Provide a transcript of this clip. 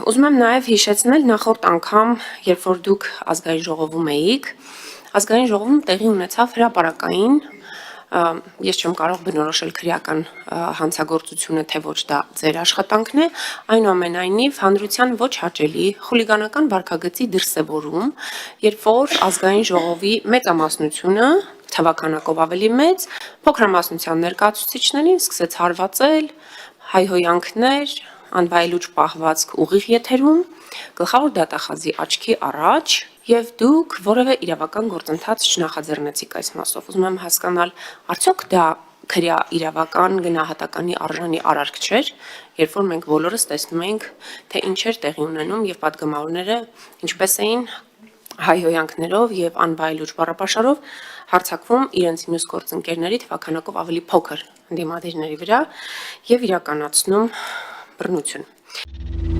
Ուզում եմ նաև հիշեցնել նախորդ անգամ, երբ որ դուք ազգային ժողովում էիք, ազգային ժողովում տեղի ունեցավ հրապարակային, ես չեմ կարող բնորոշել քրեական հանցագործությունը, թե ոչ դա ձեր աշխատանքն է, այնուամենայնիվ հանրության ոչ հաճելի խուլիգանական վարքագծի դրսևորում, երբ որ ազգային ժողովի մեծամասնությունը, թվականակով ավելի մեծ, փոքրամասնության ներկայացուցիչներին սկսեց հարվածել, հայհոյանքներ, անվայելուչ պահվածք ուղիղ եթերում, գլխավոր դատախազի աչքի առաջ, եւ դուք որևէ իրավական գործընթաց չնախաձեռնեցիք այս մասով։ Ուզում եմ հասկանալ, արդյոք դա քրեա իրավական գնահատականի արժանի արարք չէր, երբ որ մենք բոլորս տեսնում էինք, թե ինչ էր տեղի ունենում եւ պատգամավորները ինչպես էին հայհոյանքներով եւ անվայելուչ բառապաշարով հարձակվում իրենց մյուս գործընկերների թվականակով ավելի փոքր ընդդիմադիրների վրա եւ իրականացնում բռնություն։